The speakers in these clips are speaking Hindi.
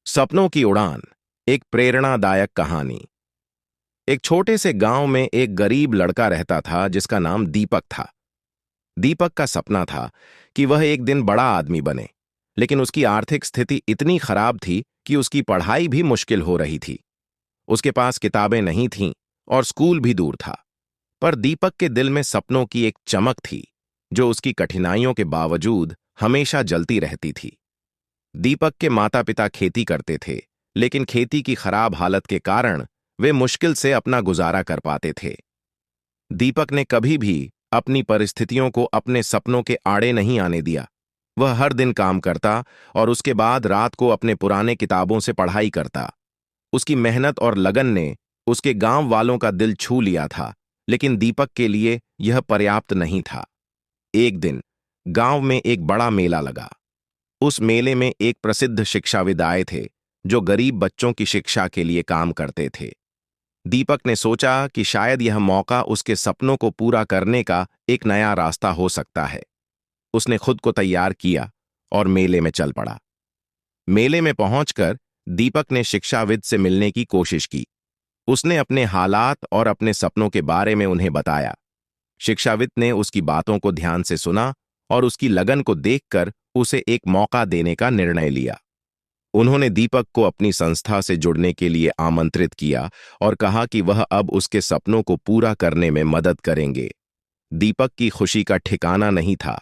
सपनों की उड़ान। एक प्रेरणादायक कहानी। एक छोटे से गांव में एक गरीब लड़का रहता था जिसका नाम दीपक था। दीपक का सपना था कि वह एक दिन बड़ा आदमी बने, लेकिन उसकी आर्थिक स्थिति इतनी खराब थी कि उसकी पढ़ाई भी मुश्किल हो रही थी। उसके पास किताबें नहीं थीं और स्कूल भी दूर था। पर दीपक के दिल में सपनों की एक चमक थी, जो उसकी कठिनाइयों के बावजूद हमेशा जलती रहती थी। दीपक के माता पिता खेती करते थे, लेकिन खेती की खराब हालत के कारण वे मुश्किल से अपना गुजारा कर पाते थे। दीपक ने कभी भी अपनी परिस्थितियों को अपने सपनों के आड़े नहीं आने दिया। वह हर दिन काम करता और उसके बाद रात को अपने पुराने किताबों से पढ़ाई करता। उसकी मेहनत और लगन ने उसके गांव वालों का दिल छू लिया था, लेकिन दीपक के लिए यह पर्याप्त नहीं था। एक दिन गांव में एक बड़ा मेला लगा। उस मेले में एक प्रसिद्ध शिक्षाविद आए थे, जो गरीब बच्चों की शिक्षा के लिए काम करते थे। दीपक ने सोचा कि शायद यह मौका उसके सपनों को पूरा करने का एक नया रास्ता हो सकता है। उसने खुद को तैयार किया और मेले में चल पड़ा। मेले में पहुंचकर दीपक ने शिक्षाविद से मिलने की कोशिश की। उसने अपने हालात और अपने सपनों के बारे में उन्हें बताया। शिक्षाविद ने उसकी बातों को ध्यान से सुना और उसकी लगन को देखकर उसे एक मौका देने का निर्णय लिया। उन्होंने दीपक को अपनी संस्था से जुड़ने के लिए आमंत्रित किया और कहा कि वह अब उसके सपनों को पूरा करने में मदद करेंगे। दीपक की खुशी का ठिकाना नहीं था।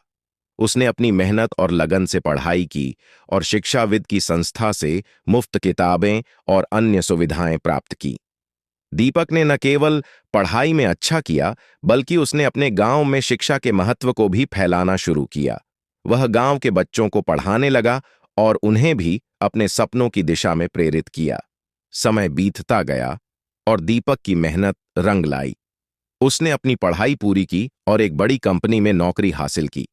उसने अपनी मेहनत और लगन से पढ़ाई की और शिक्षाविद की संस्था से मुफ्त किताबें और अन्य सुविधाएं प्राप्त की। दीपक ने न केवल पढ़ाई में अच्छा किया, बल्कि उसने अपने गांव में शिक्षा के महत्व को भी फैलाना शुरू किया। वह गांव के बच्चों को पढ़ाने लगा और उन्हें भी अपने सपनों की दिशा में प्रेरित किया। समय बीतता गया और दीपक की मेहनत रंग लाई। उसने अपनी पढ़ाई पूरी की और एक बड़ी कंपनी में नौकरी हासिल की।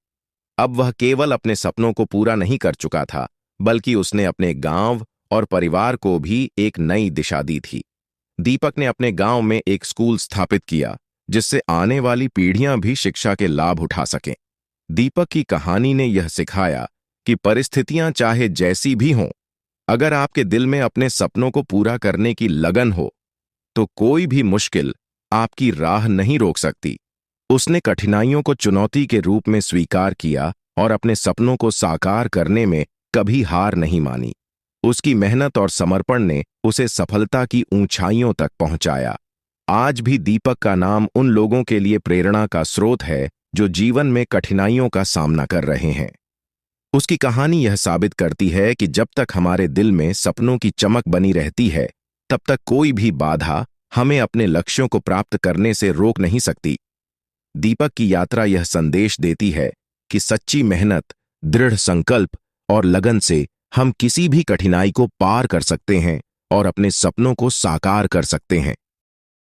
अब वह केवल अपने सपनों को पूरा नहीं कर चुका था, बल्कि उसने अपने गांव और परिवार को भी एक नई दिशा दी थी। दीपक ने अपने गांव में एक स्कूल स्थापित किया, जिससे आने वाली पीढ़ियां भी शिक्षा के लाभ उठा सकें। दीपक की कहानी ने यह सिखाया कि परिस्थितियां चाहे जैसी भी हों, अगर आपके दिल में अपने सपनों को पूरा करने की लगन हो, तो कोई भी मुश्किल आपकी राह नहीं रोक सकती। उसने कठिनाइयों को चुनौती के रूप में स्वीकार किया और अपने सपनों को साकार करने में कभी हार नहीं मानी। उसकी मेहनत और समर्पण ने उसे सफलता की ऊंचाइयों तक पहुंचाया। आज भी दीपक का नाम उन लोगों के लिए प्रेरणा का स्रोत है जो जीवन में कठिनाइयों का सामना कर रहे हैं। उसकी कहानी यह साबित करती है कि जब तक हमारे दिल में सपनों की चमक बनी रहती है, तब तक कोई भी बाधा हमें अपने लक्ष्यों को प्राप्त करने से रोक नहीं सकती। दीपक की यात्रा यह संदेश देती है कि सच्ची मेहनत, दृढ़ संकल्प और लगन से हम किसी भी कठिनाई को पार कर सकते हैं और अपने सपनों को साकार कर सकते हैं।